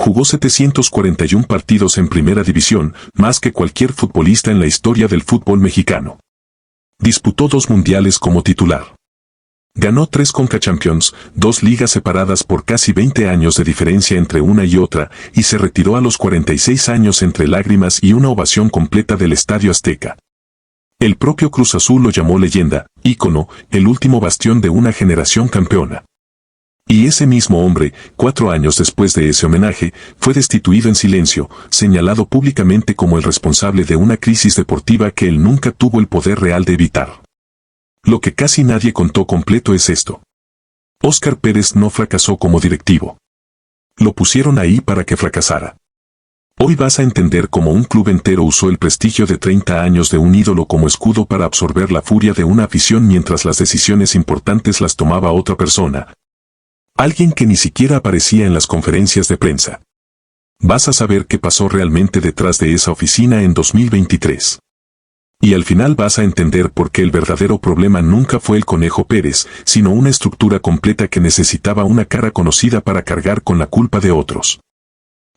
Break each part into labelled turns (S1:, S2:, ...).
S1: Jugó 741 partidos en Primera División, más que cualquier futbolista en la historia del fútbol mexicano. Disputó 2 mundiales como titular. Ganó 3 Conca Champions, 2 ligas separadas por casi 20 años de diferencia entre una y otra, y se retiró a los 46 años entre lágrimas y una ovación completa del Estadio Azteca. El propio Cruz Azul lo llamó leyenda, ícono, el último bastión de una generación campeona. Y ese mismo hombre, 4 años después de ese homenaje, fue destituido en silencio, señalado públicamente como el responsable de una crisis deportiva que él nunca tuvo el poder real de evitar. Lo que casi nadie contó completo es esto. Óscar Pérez no fracasó como directivo. Lo pusieron ahí para que fracasara. Hoy vas a entender cómo un club entero usó el prestigio de 30 años de un ídolo como escudo para absorber la furia de una afición mientras las decisiones importantes las tomaba otra persona. Alguien que ni siquiera aparecía en las conferencias de prensa. Vas a saber qué pasó realmente detrás de esa oficina en 2023. Y al final vas a entender por qué el verdadero problema nunca fue el Conejo Pérez, sino una estructura completa que necesitaba una cara conocida para cargar con la culpa de otros.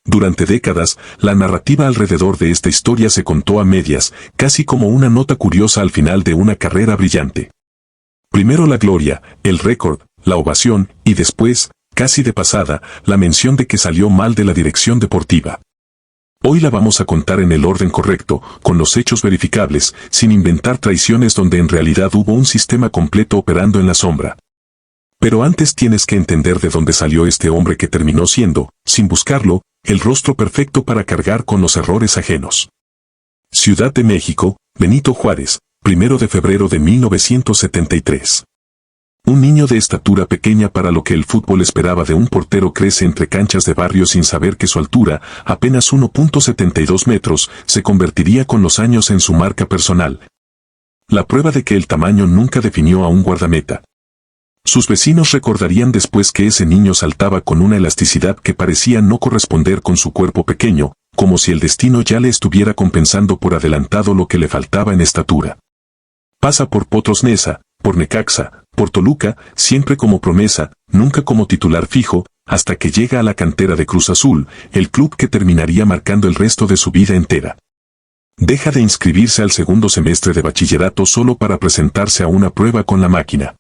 S1: Durante décadas, la narrativa alrededor de esta historia se contó a medias, casi como una nota curiosa al final de una carrera brillante. Primero la gloria, el récord, la ovación, y después, casi de pasada, la mención de que salió mal de la dirección deportiva. Hoy la vamos a contar en el orden correcto, con los hechos verificables, sin inventar traiciones donde en realidad hubo un sistema completo operando en la sombra. Pero antes tienes que entender de dónde salió este hombre que terminó siendo, sin buscarlo, el rostro perfecto para cargar con los errores ajenos. Ciudad de México, Benito Juárez, 1 de febrero de 1973. Un niño de estatura pequeña para lo que el fútbol esperaba de un portero crece entre canchas de barrio sin saber que su altura, apenas 1.72 metros, se convertiría con los años en su marca personal. La prueba de que el tamaño nunca definió a un guardameta. Sus vecinos recordarían después que ese niño saltaba con una elasticidad que parecía no corresponder con su cuerpo pequeño, como si el destino ya le estuviera compensando por adelantado lo que le faltaba en estatura. Pasa por Potros Neza, por Necaxa, por Toluca, siempre como promesa, nunca como titular fijo, hasta que llega a la cantera de Cruz Azul, el club que terminaría marcando el resto de su vida entera. Deja de inscribirse al segundo semestre de bachillerato solo para presentarse a una prueba con la máquina.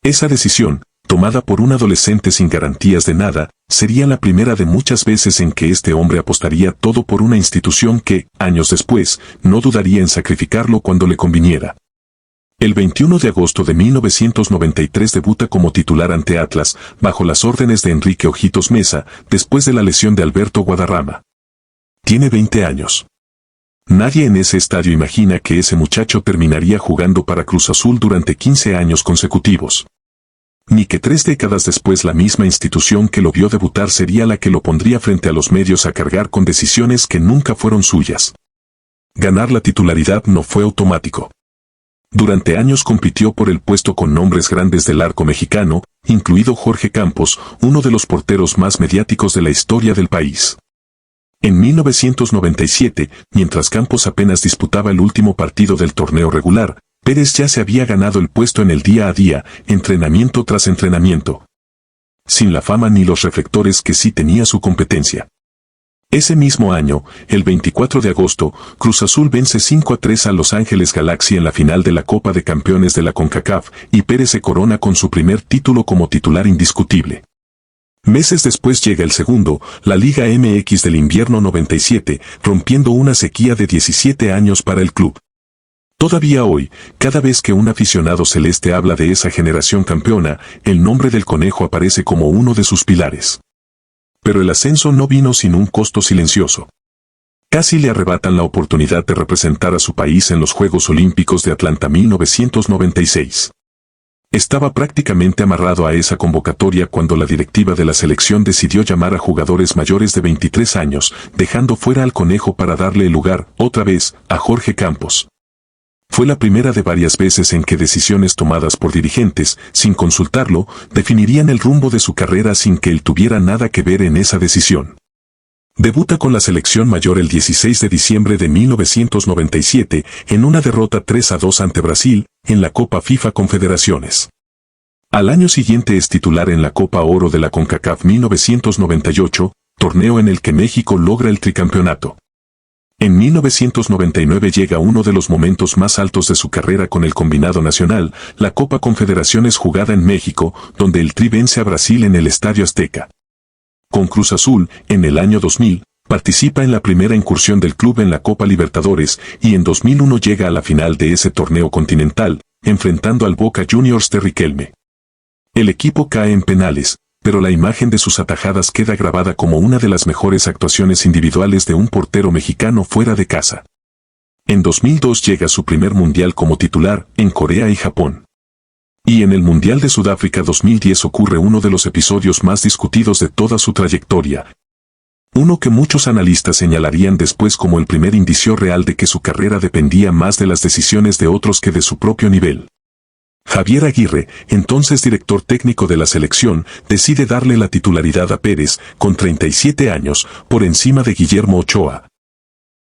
S1: Esa decisión, tomada por un adolescente sin garantías de nada, sería la primera de muchas veces en que este hombre apostaría todo por una institución que, años después, no dudaría en sacrificarlo cuando le conviniera. El 21 de agosto de 1993 debuta como titular ante Atlas, bajo las órdenes de Enrique Ojitos Meza, después de la lesión de Alberto Guadarrama. Tiene 20 años. Nadie en ese estadio imagina que ese muchacho terminaría jugando para Cruz Azul durante 15 años consecutivos. Ni que 3 décadas después la misma institución que lo vio debutar sería la que lo pondría frente a los medios a cargar con decisiones que nunca fueron suyas. Ganar la titularidad no fue automático. Durante años compitió por el puesto con nombres grandes del arco mexicano, incluido Jorge Campos, uno de los porteros más mediáticos de la historia del país. En 1997, mientras Campos apenas disputaba el último partido del torneo regular, Pérez ya se había ganado el puesto en el día a día, entrenamiento tras entrenamiento. Sin la fama ni los reflectores que sí tenía su competencia. Ese mismo año, el 24 de agosto, Cruz Azul vence 5-3 a Los Ángeles Galaxy en la final de la Copa de Campeones de la CONCACAF, y Pérez se corona con su primer título como titular indiscutible. Meses después llega el segundo, la Liga MX del invierno 97, rompiendo una sequía de 17 años para el club. Todavía hoy, cada vez que un aficionado celeste habla de esa generación campeona, el nombre del Conejo aparece como uno de sus pilares. Pero el ascenso no vino sin un costo silencioso. Casi le arrebatan la oportunidad de representar a su país en los Juegos Olímpicos de Atlanta 1996. Estaba prácticamente amarrado a esa convocatoria cuando la directiva de la selección decidió llamar a jugadores mayores de 23 años, dejando fuera al Conejo para darle el lugar, otra vez, a Jorge Campos. Fue la primera de varias veces en que decisiones tomadas por dirigentes, sin consultarlo, definirían el rumbo de su carrera sin que él tuviera nada que ver en esa decisión. Debuta con la selección mayor el 16 de diciembre de 1997, en una derrota 3-2 ante Brasil, en la Copa FIFA Confederaciones. Al año siguiente es titular en la Copa Oro de la CONCACAF 1998, torneo en el que México logra el tricampeonato. En 1999 llega uno de los momentos más altos de su carrera con el combinado nacional, la Copa Confederaciones jugada en México, donde el Tri vence a Brasil en el Estadio Azteca. Con Cruz Azul, en el año 2000, participa en la primera incursión del club en la Copa Libertadores y en 2001 llega a la final de ese torneo continental, enfrentando al Boca Juniors de Riquelme. El equipo cae en penales, pero la imagen de sus atajadas queda grabada como una de las mejores actuaciones individuales de un portero mexicano fuera de casa. En 2002 llega su primer mundial como titular en Corea y Japón. Y en el Mundial de Sudáfrica 2010 ocurre uno de los episodios más discutidos de toda su trayectoria. Uno que muchos analistas señalarían después como el primer indicio real de que su carrera dependía más de las decisiones de otros que de su propio nivel. Javier Aguirre, entonces director técnico de la selección, decide darle la titularidad a Pérez, con 37 años, por encima de Guillermo Ochoa.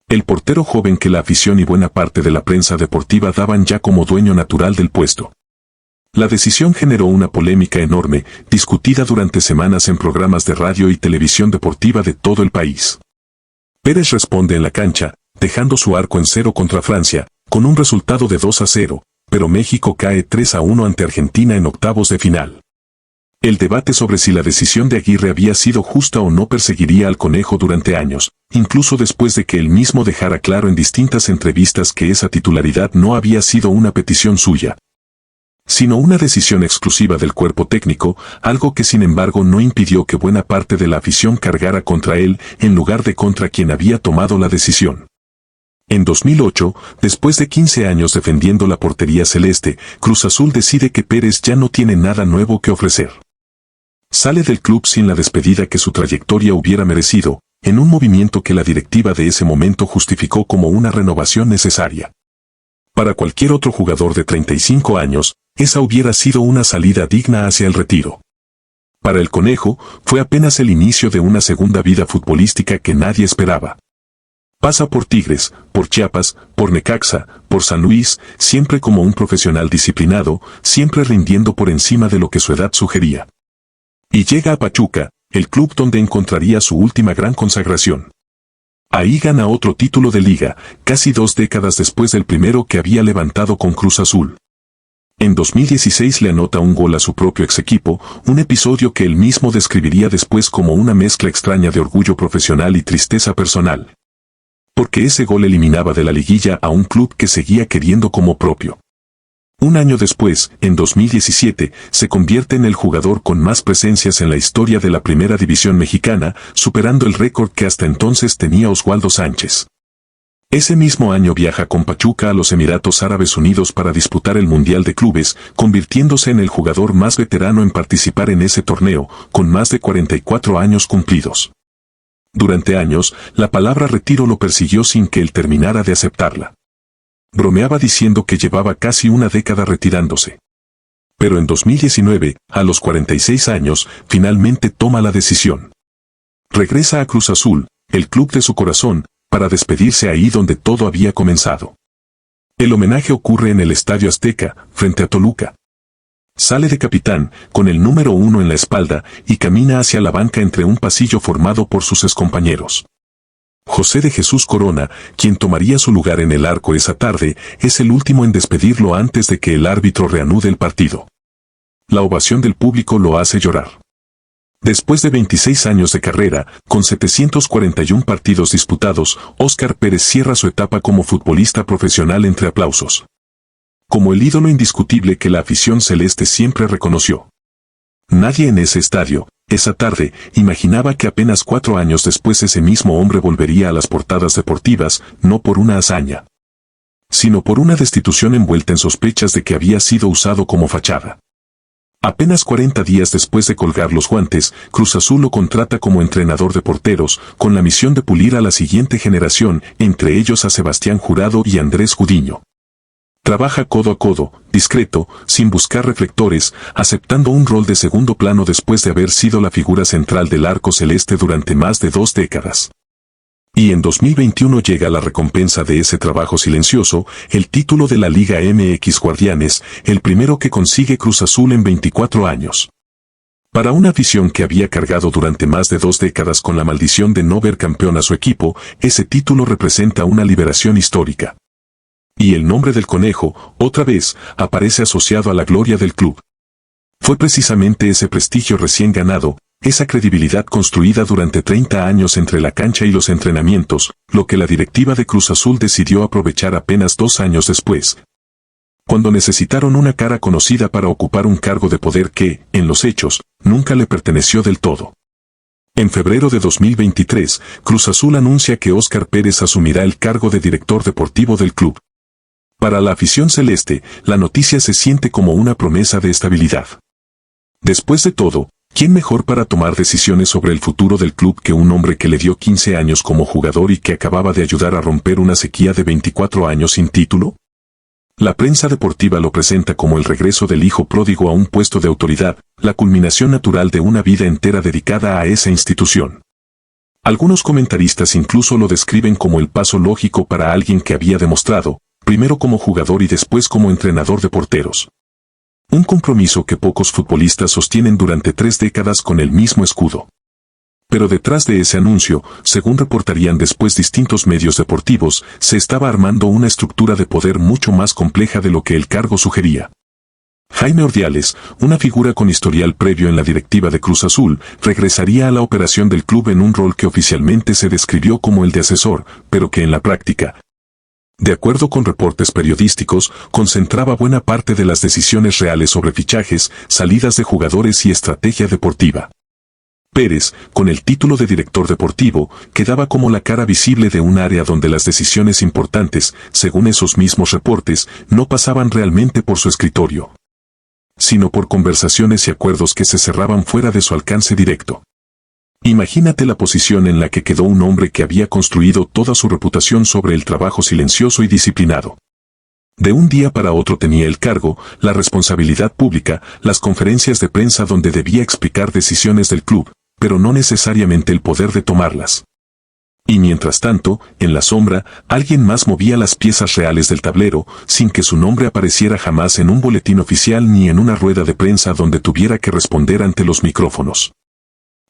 S1: El portero joven que la afición y buena parte de la prensa deportiva daban ya como dueño natural del puesto. La decisión generó una polémica enorme, discutida durante semanas en programas de radio y televisión deportiva de todo el país. Pérez responde en la cancha, dejando su arco en 0 contra Francia, con un resultado de 2-0. Pero México cae 3-1 ante Argentina en octavos de final. El debate sobre si la decisión de Aguirre había sido justa o no perseguiría al conejo durante años, incluso después de que él mismo dejara claro en distintas entrevistas que esa titularidad no había sido una petición suya, sino una decisión exclusiva del cuerpo técnico, algo que sin embargo no impidió que buena parte de la afición cargara contra él en lugar de contra quien había tomado la decisión. En 2008, después de 15 años defendiendo la portería celeste, Cruz Azul decide que Pérez ya no tiene nada nuevo que ofrecer. Sale del club sin la despedida que su trayectoria hubiera merecido, en un movimiento que la directiva de ese momento justificó como una renovación necesaria. Para cualquier otro jugador de 35 años, esa hubiera sido una salida digna hacia el retiro. Para el conejo, fue apenas el inicio de una segunda vida futbolística que nadie esperaba. Pasa por Tigres, por Chiapas, por Necaxa, por San Luis, siempre como un profesional disciplinado, siempre rindiendo por encima de lo que su edad sugería. Y llega a Pachuca, el club donde encontraría su última gran consagración. Ahí gana otro título de liga, casi 2 décadas después del primero que había levantado con Cruz Azul. En 2016 le anota un gol a su propio ex equipo, un episodio que él mismo describiría después como una mezcla extraña de orgullo profesional y tristeza personal. Porque ese gol eliminaba de la liguilla a un club que seguía queriendo como propio. Un año después, en 2017, se convierte en el jugador con más presencias en la historia de la Primera División Mexicana, superando el récord que hasta entonces tenía Oswaldo Sánchez. Ese mismo año viaja con Pachuca a los Emiratos Árabes Unidos para disputar el Mundial de Clubes, convirtiéndose en el jugador más veterano en participar en ese torneo, con más de 44 años cumplidos. Durante años, la palabra retiro lo persiguió sin que él terminara de aceptarla. Bromeaba diciendo que llevaba casi una década retirándose. Pero en 2019, a los 46 años, finalmente toma la decisión. Regresa a Cruz Azul, el club de su corazón, para despedirse ahí donde todo había comenzado. El homenaje ocurre en el Estadio Azteca, frente a Toluca. Sale de capitán, con el número 1 en la espalda, y camina hacia la banca entre un pasillo formado por sus excompañeros. José de Jesús Corona, quien tomaría su lugar en el arco esa tarde, es el último en despedirlo antes de que el árbitro reanude el partido. La ovación del público lo hace llorar. Después de 26 años de carrera, con 741 partidos disputados, Óscar Pérez cierra su etapa como futbolista profesional entre aplausos. Como el ídolo indiscutible que la afición celeste siempre reconoció. Nadie en ese estadio, esa tarde, imaginaba que apenas 4 años después ese mismo hombre volvería a las portadas deportivas, no por una hazaña, sino por una destitución envuelta en sospechas de que había sido usado como fachada. Apenas 40 días después de colgar los guantes, Cruz Azul lo contrata como entrenador de porteros, con la misión de pulir a la siguiente generación, entre ellos a Sebastián Jurado y Andrés Gudiño. Trabaja codo a codo, discreto, sin buscar reflectores, aceptando un rol de segundo plano después de haber sido la figura central del arco celeste durante más de 2 décadas. Y en 2021 llega la recompensa de ese trabajo silencioso, el título de la Liga MX Guardianes, el primero que consigue Cruz Azul en 24 años. Para una afición que había cargado durante más de 2 décadas con la maldición de no ver campeón a su equipo, ese título representa una liberación histórica. Y el nombre del conejo, otra vez, aparece asociado a la gloria del club. Fue precisamente ese prestigio recién ganado, esa credibilidad construida durante 30 años entre la cancha y los entrenamientos, lo que la directiva de Cruz Azul decidió aprovechar apenas 2 años después, cuando necesitaron una cara conocida para ocupar un cargo de poder que, en los hechos, nunca le perteneció del todo. En febrero de 2023, Cruz Azul anuncia que Óscar Pérez asumirá el cargo de director deportivo del club. Para la afición celeste, la noticia se siente como una promesa de estabilidad. Después de todo, ¿quién mejor para tomar decisiones sobre el futuro del club que un hombre que le dio 15 años como jugador y que acababa de ayudar a romper una sequía de 24 años sin título? La prensa deportiva lo presenta como el regreso del hijo pródigo a un puesto de autoridad, la culminación natural de una vida entera dedicada a esa institución. Algunos comentaristas incluso lo describen como el paso lógico para alguien que había demostrado, primero como jugador y después como entrenador de porteros. Un compromiso que pocos futbolistas sostienen durante 3 décadas con el mismo escudo. Pero detrás de ese anuncio, según reportarían después distintos medios deportivos, se estaba armando una estructura de poder mucho más compleja de lo que el cargo sugería. Jaime Ordiales, una figura con historial previo en la directiva de Cruz Azul, regresaría a la operación del club en un rol que oficialmente se describió como el de asesor, pero que en la práctica, de acuerdo con reportes periodísticos, concentraba buena parte de las decisiones reales sobre fichajes, salidas de jugadores y estrategia deportiva. Pérez, con el título de director deportivo, quedaba como la cara visible de un área donde las decisiones importantes, según esos mismos reportes, no pasaban realmente por su escritorio, sino por conversaciones y acuerdos que se cerraban fuera de su alcance directo. Imagínate la posición en la que quedó un hombre que había construido toda su reputación sobre el trabajo silencioso y disciplinado. De un día para otro tenía el cargo, la responsabilidad pública, las conferencias de prensa donde debía explicar decisiones del club, pero no necesariamente el poder de tomarlas. Y mientras tanto, en la sombra, alguien más movía las piezas reales del tablero, sin que su nombre apareciera jamás en un boletín oficial ni en una rueda de prensa donde tuviera que responder ante los micrófonos.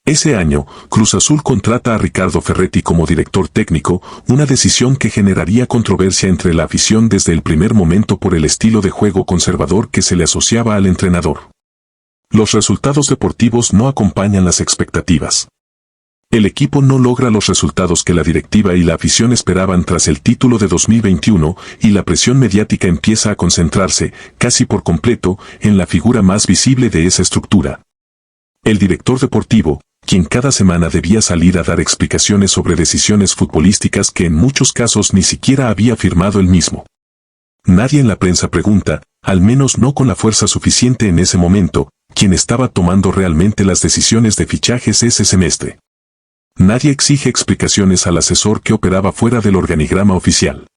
S1: Ese año, Cruz Azul contrata a Ricardo Ferretti como director técnico, una decisión que generaría controversia entre la afición desde el primer momento por el estilo de juego conservador que se le asociaba al entrenador. Los resultados deportivos no acompañan las expectativas. El equipo no logra los resultados que la directiva y la afición esperaban tras el título de 2021 y la presión mediática empieza a concentrarse, casi por completo, en la figura más visible de esa estructura. El director deportivo, quien cada semana debía salir a dar explicaciones sobre decisiones futbolísticas que en muchos casos ni siquiera había firmado él mismo. Nadie en la prensa pregunta, al menos no con la fuerza suficiente en ese momento, quién estaba tomando realmente las decisiones de fichajes ese semestre. Nadie exige explicaciones al asesor que operaba fuera del organigrama oficial.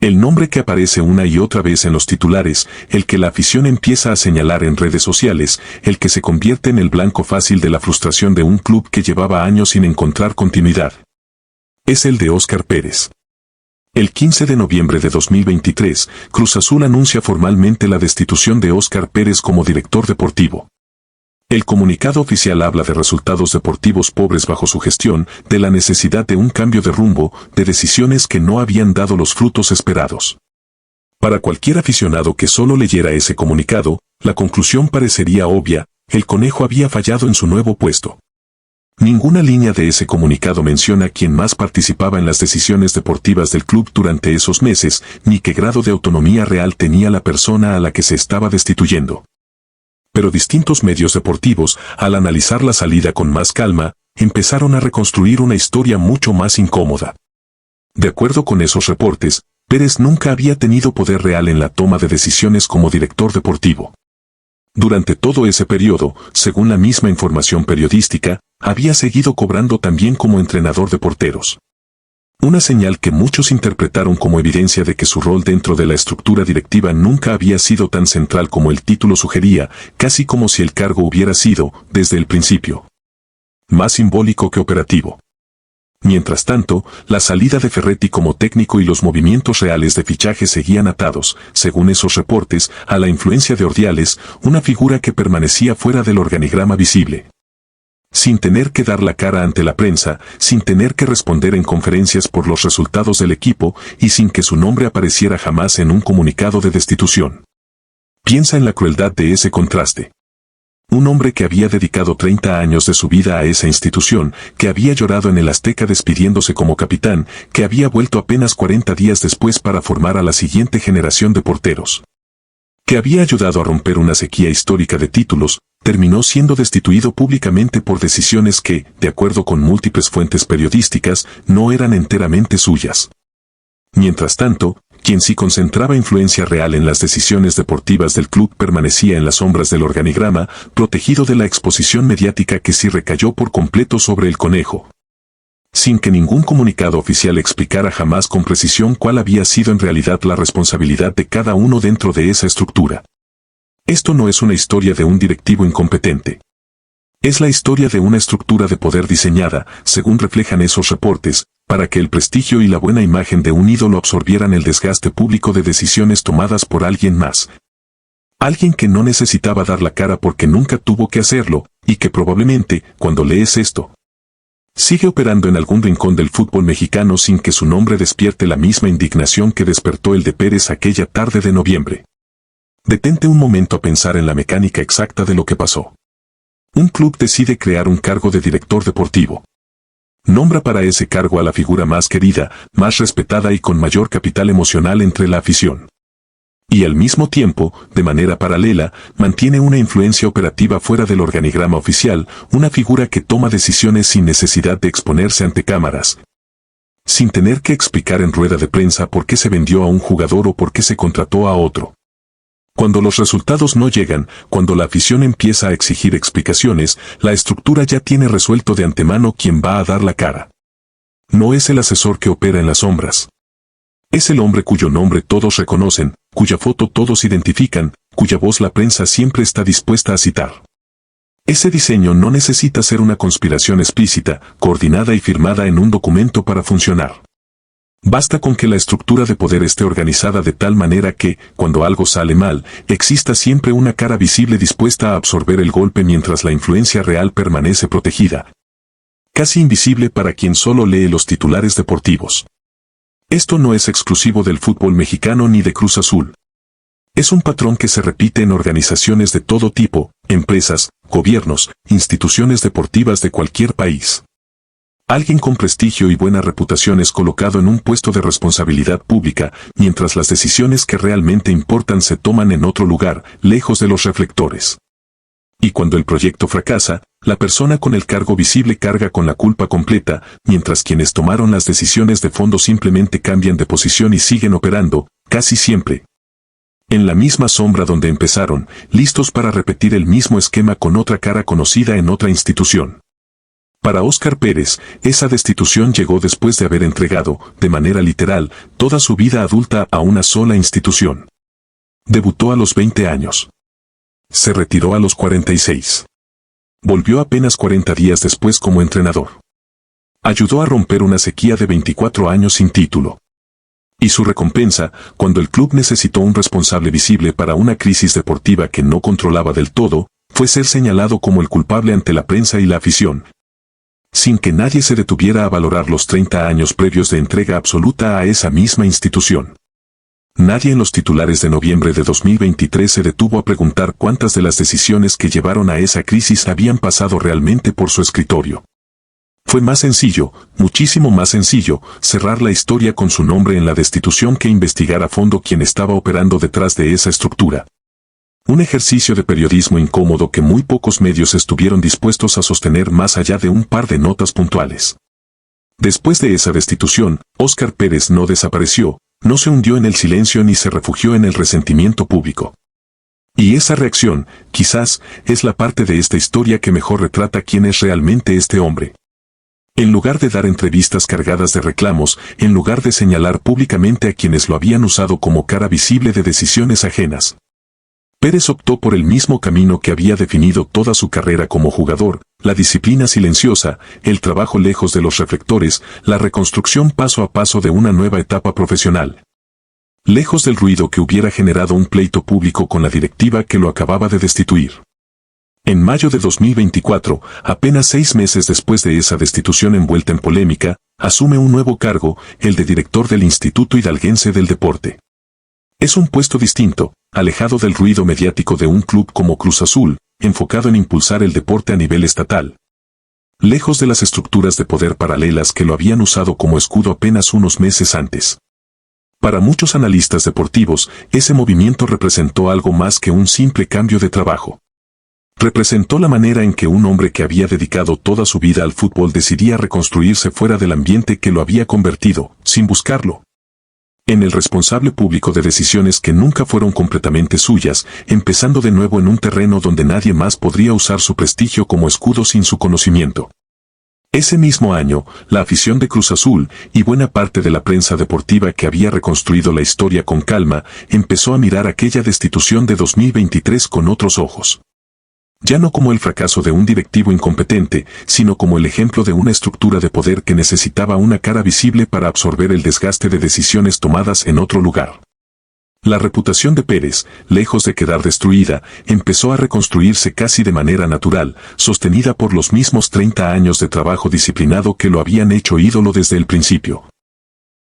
S1: El nombre que aparece una y otra vez en los titulares, el que la afición empieza a señalar en redes sociales, el que se convierte en el blanco fácil de la frustración de un club que llevaba años sin encontrar continuidad, es el de Óscar Pérez. El 15 de noviembre de 2023, Cruz Azul anuncia formalmente la destitución de Óscar Pérez como director deportivo. El comunicado oficial habla de resultados deportivos pobres bajo su gestión, de la necesidad de un cambio de rumbo, de decisiones que no habían dado los frutos esperados. Para cualquier aficionado que solo leyera ese comunicado, la conclusión parecería obvia, el conejo había fallado en su nuevo puesto. Ninguna línea de ese comunicado menciona quién más participaba en las decisiones deportivas del club durante esos meses, ni qué grado de autonomía real tenía la persona a la que se estaba destituyendo. Pero distintos medios deportivos, al analizar la salida con más calma, empezaron a reconstruir una historia mucho más incómoda. De acuerdo con esos reportes, Pérez nunca había tenido poder real en la toma de decisiones como director deportivo. Durante todo ese periodo, según la misma información periodística, había seguido cobrando también como entrenador de porteros. Una señal que muchos interpretaron como evidencia de que su rol dentro de la estructura directiva nunca había sido tan central como el título sugería, casi como si el cargo hubiera sido, desde el principio, más simbólico que operativo. Mientras tanto, la salida de Ferretti como técnico y los movimientos reales de fichaje seguían atados, según esos reportes, a la influencia de Ordiales, una figura que permanecía fuera del organigrama visible. Sin tener que dar la cara ante la prensa, sin tener que responder en conferencias por los resultados del equipo y sin que su nombre apareciera jamás en un comunicado de destitución. Piensa en la crueldad de ese contraste. Un hombre que había dedicado 30 años de su vida a esa institución, que había llorado en el Azteca despidiéndose como capitán, que había vuelto apenas 40 días después para formar a la siguiente generación de porteros. Que había ayudado a romper una sequía histórica de títulos, terminó siendo destituido públicamente por decisiones que, de acuerdo con múltiples fuentes periodísticas, no eran enteramente suyas. Mientras tanto, quien sí concentraba influencia real en las decisiones deportivas del club permanecía en las sombras del organigrama, protegido de la exposición mediática que sí recayó por completo sobre el Conejo. Sin que ningún comunicado oficial explicara jamás con precisión cuál había sido en realidad la responsabilidad de cada uno dentro de esa estructura. Esto no es una historia de un directivo incompetente. Es la historia de una estructura de poder diseñada, según reflejan esos reportes, para que el prestigio y la buena imagen de un ídolo absorbieran el desgaste público de decisiones tomadas por alguien más. Alguien que no necesitaba dar la cara porque nunca tuvo que hacerlo, y que probablemente, cuando lees esto, sigue operando en algún rincón del fútbol mexicano sin que su nombre despierte la misma indignación que despertó el de Pérez aquella tarde de noviembre. Detente un momento a pensar en la mecánica exacta de lo que pasó. Un club decide crear un cargo de director deportivo. Nombra para ese cargo a la figura más querida, más respetada y con mayor capital emocional entre la afición. Y al mismo tiempo, de manera paralela, mantiene una influencia operativa fuera del organigrama oficial, una figura que toma decisiones sin necesidad de exponerse ante cámaras. Sin tener que explicar en rueda de prensa por qué se vendió a un jugador o por qué se contrató a otro. Cuando los resultados no llegan, cuando la afición empieza a exigir explicaciones, la estructura ya tiene resuelto de antemano quién va a dar la cara. No es el asesor que opera en las sombras. Es el hombre cuyo nombre todos reconocen, cuya foto todos identifican, cuya voz la prensa siempre está dispuesta a citar. Ese diseño no necesita ser una conspiración explícita, coordinada y firmada en un documento para funcionar. Basta con que la estructura de poder esté organizada de tal manera que, cuando algo sale mal, exista siempre una cara visible dispuesta a absorber el golpe mientras la influencia real permanece protegida. Casi invisible para quien solo lee los titulares deportivos. Esto no es exclusivo del fútbol mexicano ni de Cruz Azul. Es un patrón que se repite en organizaciones de todo tipo, empresas, gobiernos, instituciones deportivas de cualquier país. Alguien con prestigio y buena reputación es colocado en un puesto de responsabilidad pública, mientras las decisiones que realmente importan se toman en otro lugar, lejos de los reflectores. Y cuando el proyecto fracasa, la persona con el cargo visible carga con la culpa completa, mientras quienes tomaron las decisiones de fondo simplemente cambian de posición y siguen operando, casi siempre, en la misma sombra donde empezaron, listos para repetir el mismo esquema con otra cara conocida en otra institución. Para Óscar Pérez, esa destitución llegó después de haber entregado, de manera literal, toda su vida adulta a una sola institución. Debutó a los 20 años. Se retiró a los 46. Volvió apenas 40 días después como entrenador. Ayudó a romper una sequía de 24 años sin título. Y su recompensa, cuando el club necesitó un responsable visible para una crisis deportiva que no controlaba del todo, fue ser señalado como el culpable ante la prensa y la afición, sin que nadie se detuviera a valorar los 30 años previos de entrega absoluta a esa misma institución. Nadie en los titulares de noviembre de 2023 se detuvo a preguntar cuántas de las decisiones que llevaron a esa crisis habían pasado realmente por su escritorio. Fue más sencillo, muchísimo más sencillo, cerrar la historia con su nombre en la destitución que investigar a fondo quién estaba operando detrás de esa estructura. Un ejercicio de periodismo incómodo que muy pocos medios estuvieron dispuestos a sostener más allá de un par de notas puntuales. Después de esa destitución, Óscar Pérez no desapareció, no se hundió en el silencio ni se refugió en el resentimiento público. Y esa reacción, quizás, es la parte de esta historia que mejor retrata quién es realmente este hombre. En lugar de dar entrevistas cargadas de reclamos, en lugar de señalar públicamente a quienes lo habían usado como cara visible de decisiones ajenas, Pérez optó por el mismo camino que había definido toda su carrera como jugador, la disciplina silenciosa, el trabajo lejos de los reflectores, la reconstrucción paso a paso de una nueva etapa profesional. Lejos del ruido que hubiera generado un pleito público con la directiva que lo acababa de destituir. En mayo de 2024, apenas 6 meses después de esa destitución envuelta en polémica, asume un nuevo cargo, el de director del Instituto Hidalguense del Deporte. Es un puesto distinto, alejado del ruido mediático de un club como Cruz Azul, enfocado en impulsar el deporte a nivel estatal. Lejos de las estructuras de poder paralelas que lo habían usado como escudo apenas unos meses antes. Para muchos analistas deportivos, ese movimiento representó algo más que un simple cambio de trabajo. Representó la manera en que un hombre que había dedicado toda su vida al fútbol decidía reconstruirse fuera del ambiente que lo había convertido, sin buscarlo, en el responsable público de decisiones que nunca fueron completamente suyas, empezando de nuevo en un terreno donde nadie más podría usar su prestigio como escudo sin su conocimiento. Ese mismo año, la afición de Cruz Azul, y buena parte de la prensa deportiva que había reconstruido la historia con calma, empezó a mirar aquella destitución de 2023 con otros ojos. Ya no como el fracaso de un directivo incompetente, sino como el ejemplo de una estructura de poder que necesitaba una cara visible para absorber el desgaste de decisiones tomadas en otro lugar. La reputación de Pérez, lejos de quedar destruida, empezó a reconstruirse casi de manera natural, sostenida por los mismos 30 años de trabajo disciplinado que lo habían hecho ídolo desde el principio.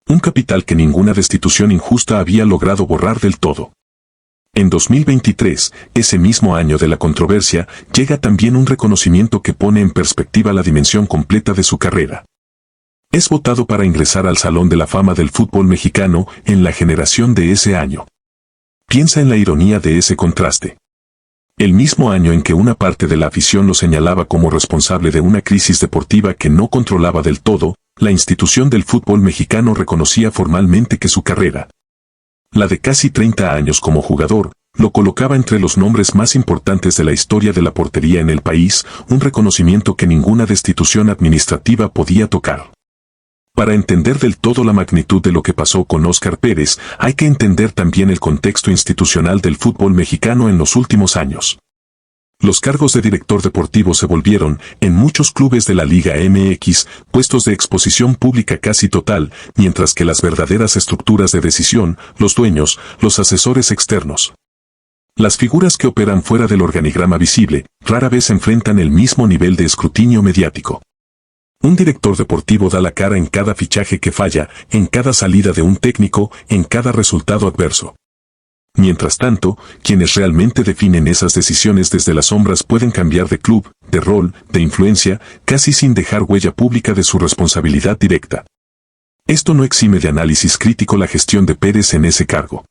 S1: Un capital que ninguna destitución injusta había logrado borrar del todo. En 2023, ese mismo año de la controversia, llega también un reconocimiento que pone en perspectiva la dimensión completa de su carrera. Es votado para ingresar al Salón de la Fama del Fútbol Mexicano en la generación de ese año. Piensa en la ironía de ese contraste. El mismo año en que una parte de la afición lo señalaba como responsable de una crisis deportiva que no controlaba del todo, la institución del fútbol mexicano reconocía formalmente que su carrera, la de casi 30 años como jugador, lo colocaba entre los nombres más importantes de la historia de la portería en el país, un reconocimiento que ninguna destitución administrativa podía tocar. Para entender del todo la magnitud de lo que pasó con Óscar Pérez, hay que entender también el contexto institucional del fútbol mexicano en los últimos años. Los cargos de director deportivo se volvieron, en muchos clubes de la Liga MX, puestos de exposición pública casi total, mientras que las verdaderas estructuras de decisión, los dueños, los asesores externos, las figuras que operan fuera del organigrama visible, rara vez enfrentan el mismo nivel de escrutinio mediático. Un director deportivo da la cara en cada fichaje que falla, en cada salida de un técnico, en cada resultado adverso. Mientras tanto, quienes realmente definen esas decisiones desde las sombras pueden cambiar de club, de rol, de influencia, casi sin dejar huella pública de su responsabilidad directa. Esto no exime de análisis crítico la gestión de Pérez en ese cargo.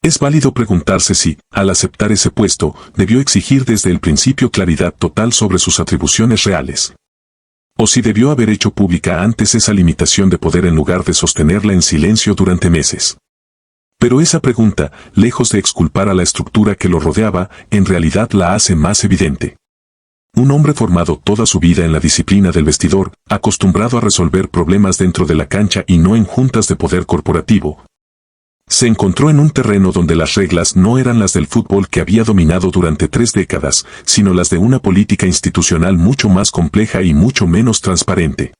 S1: Es válido preguntarse si, al aceptar ese puesto, debió exigir desde el principio claridad total sobre sus atribuciones reales. O si debió haber hecho pública antes esa limitación de poder en lugar de sostenerla en silencio durante meses. Pero esa pregunta, lejos de exculpar a la estructura que lo rodeaba, en realidad la hace más evidente. Un hombre formado toda su vida en la disciplina del vestidor, acostumbrado a resolver problemas dentro de la cancha y no en juntas de poder corporativo, se encontró en un terreno donde las reglas no eran las del fútbol que había dominado durante 3 décadas, sino las de una política institucional mucho más compleja y mucho menos transparente.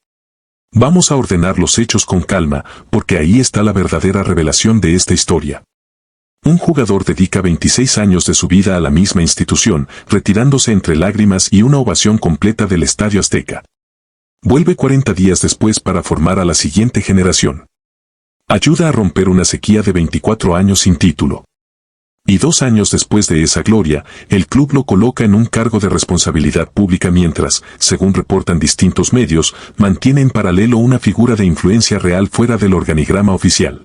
S1: Vamos a ordenar los hechos con calma, porque ahí está la verdadera revelación de esta historia. Un jugador dedica 26 años de su vida a la misma institución, retirándose entre lágrimas y una ovación completa del Estadio Azteca. Vuelve 40 días después para formar a la siguiente generación. Ayuda a romper una sequía de 24 años sin título. Y 2 años después de esa gloria, el club lo coloca en un cargo de responsabilidad pública mientras, según reportan distintos medios, mantiene en paralelo una figura de influencia real fuera del organigrama oficial.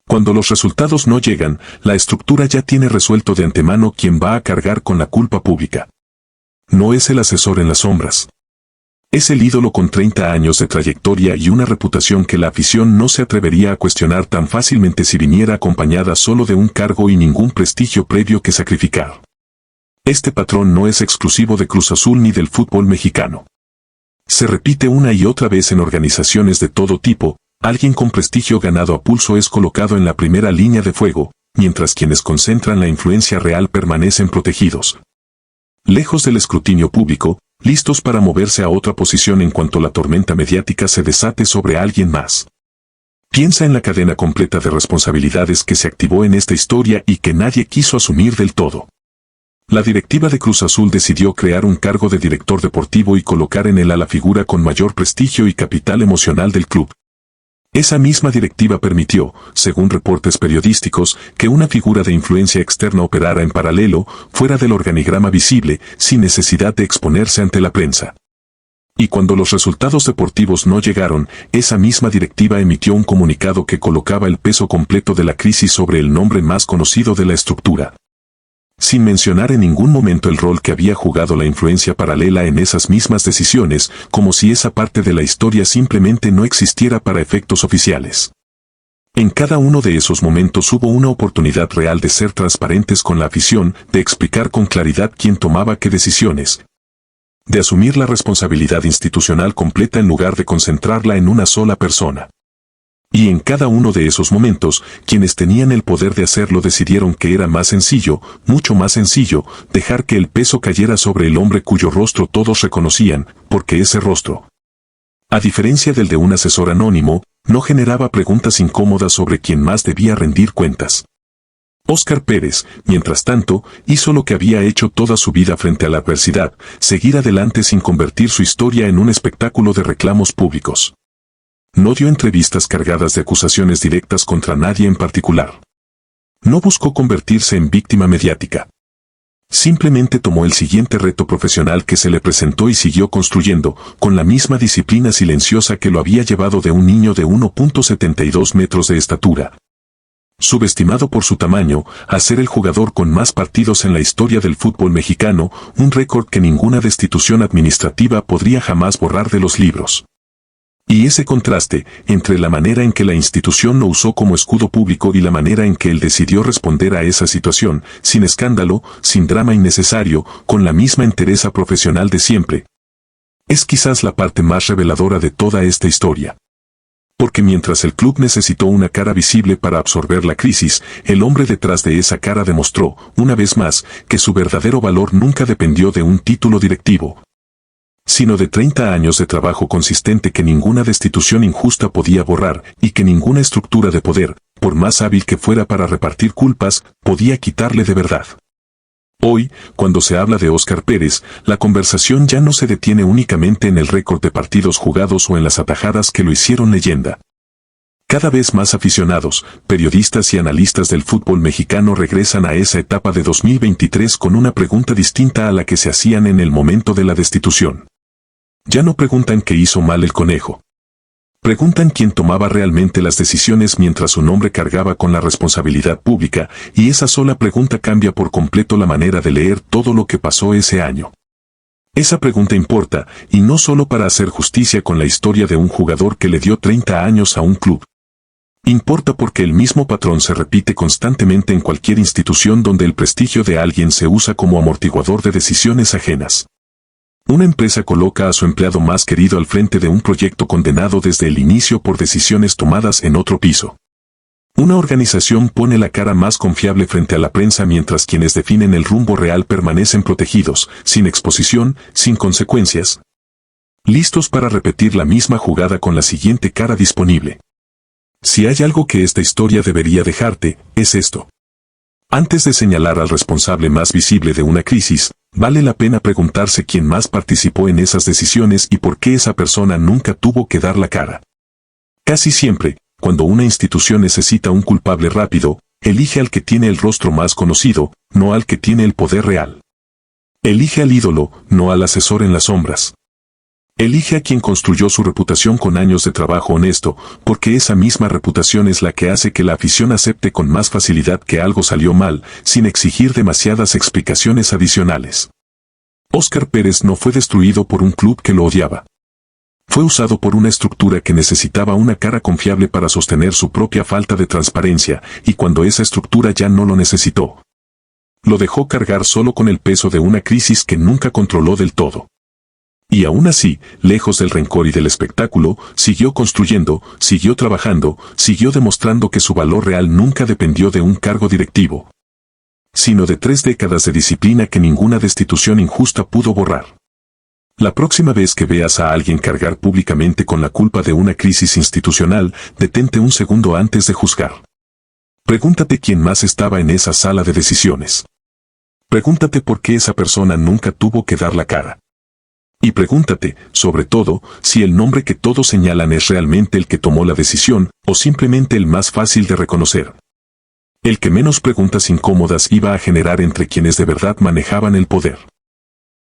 S1: Cuando los resultados no llegan, la estructura ya tiene resuelto de antemano quién va a cargar con la culpa pública. No es el asesor en las sombras. Es el ídolo con 30 años de trayectoria y una reputación que la afición no se atrevería a cuestionar tan fácilmente si viniera acompañada solo de un cargo y ningún prestigio previo que sacrificar. Este patrón no es exclusivo de Cruz Azul ni del fútbol mexicano. Se repite una y otra vez en organizaciones de todo tipo, alguien con prestigio ganado a pulso es colocado en la primera línea de fuego, mientras quienes concentran la influencia real permanecen protegidos. Lejos del escrutinio público, listos para moverse a otra posición en cuanto la tormenta mediática se desate sobre alguien más. Piensa en la cadena completa de responsabilidades que se activó en esta historia y que nadie quiso asumir del todo. La directiva de Cruz Azul decidió crear un cargo de director deportivo y colocar en él a la figura con mayor prestigio y capital emocional del club. Esa misma directiva permitió, según reportes periodísticos, que una figura de influencia externa operara en paralelo, fuera del organigrama visible, sin necesidad de exponerse ante la prensa. Y cuando los resultados deportivos no llegaron, esa misma directiva emitió un comunicado que colocaba el peso completo de la crisis sobre el nombre más conocido de la estructura. Sin mencionar en ningún momento el rol que había jugado la influencia paralela en esas mismas decisiones, como si esa parte de la historia simplemente no existiera para efectos oficiales. En cada uno de esos momentos hubo una oportunidad real de ser transparentes con la afición, de explicar con claridad quién tomaba qué decisiones, de asumir la responsabilidad institucional completa en lugar de concentrarla en una sola persona. Y en cada uno de esos momentos, quienes tenían el poder de hacerlo decidieron que era más sencillo, mucho más sencillo, dejar que el peso cayera sobre el hombre cuyo rostro todos reconocían, porque ese rostro, a diferencia del de un asesor anónimo, no generaba preguntas incómodas sobre quién más debía rendir cuentas. Óscar Pérez, mientras tanto, hizo lo que había hecho toda su vida frente a la adversidad, seguir adelante sin convertir su historia en un espectáculo de reclamos públicos. No dio entrevistas cargadas de acusaciones directas contra nadie en particular. No buscó convertirse en víctima mediática. Simplemente tomó el siguiente reto profesional que se le presentó y siguió construyendo, con la misma disciplina silenciosa que lo había llevado de un niño de 1.72 metros de estatura, subestimado por su tamaño, a ser el jugador con más partidos en la historia del fútbol mexicano, un récord que ninguna destitución administrativa podría jamás borrar de los libros. Y ese contraste, entre la manera en que la institución lo usó como escudo público y la manera en que él decidió responder a esa situación, sin escándalo, sin drama innecesario, con la misma entereza profesional de siempre, es quizás la parte más reveladora de toda esta historia. Porque mientras el club necesitó una cara visible para absorber la crisis, el hombre detrás de esa cara demostró, una vez más, que su verdadero valor nunca dependió de un título directivo, sino de 30 años de trabajo consistente que ninguna destitución injusta podía borrar, y que ninguna estructura de poder, por más hábil que fuera para repartir culpas, podía quitarle de verdad. Hoy, cuando se habla de Óscar Pérez, la conversación ya no se detiene únicamente en el récord de partidos jugados o en las atajadas que lo hicieron leyenda. Cada vez más aficionados, periodistas y analistas del fútbol mexicano regresan a esa etapa de 2023 con una pregunta distinta a la que se hacían en el momento de la destitución. Ya no preguntan qué hizo mal el conejo. Preguntan quién tomaba realmente las decisiones mientras su nombre cargaba con la responsabilidad pública, y esa sola pregunta cambia por completo la manera de leer todo lo que pasó ese año. Esa pregunta importa, y no solo para hacer justicia con la historia de un jugador que le dio 30 años a un club. Importa porque el mismo patrón se repite constantemente en cualquier institución donde el prestigio de alguien se usa como amortiguador de decisiones ajenas. Una empresa coloca a su empleado más querido al frente de un proyecto condenado desde el inicio por decisiones tomadas en otro piso. Una organización pone la cara más confiable frente a la prensa mientras quienes definen el rumbo real permanecen protegidos, sin exposición, sin consecuencias, listos para repetir la misma jugada con la siguiente cara disponible. Si hay algo que esta historia debería dejarte, es esto. Antes de señalar al responsable más visible de una crisis, vale la pena preguntarse quién más participó en esas decisiones y por qué esa persona nunca tuvo que dar la cara. Casi siempre, cuando una institución necesita un culpable rápido, elige al que tiene el rostro más conocido, no al que tiene el poder real. Elige al ídolo, no al asesor en las sombras. Elige a quien construyó su reputación con años de trabajo honesto, porque esa misma reputación es la que hace que la afición acepte con más facilidad que algo salió mal, sin exigir demasiadas explicaciones adicionales. Óscar Pérez no fue destruido por un club que lo odiaba. Fue usado por una estructura que necesitaba una cara confiable para sostener su propia falta de transparencia, y cuando esa estructura ya no lo necesitó, lo dejó cargar solo con el peso de una crisis que nunca controló del todo. Y aún así, lejos del rencor y del espectáculo, siguió construyendo, siguió trabajando, siguió demostrando que su valor real nunca dependió de un cargo directivo, sino de 3 décadas de disciplina que ninguna destitución injusta pudo borrar. La próxima vez que veas a alguien cargar públicamente con la culpa de una crisis institucional, detente un segundo antes de juzgar. Pregúntate quién más estaba en esa sala de decisiones. Pregúntate por qué esa persona nunca tuvo que dar la cara. Y pregúntate, sobre todo, si el nombre que todos señalan es realmente el que tomó la decisión, o simplemente el más fácil de reconocer. El que menos preguntas incómodas iba a generar entre quienes de verdad manejaban el poder.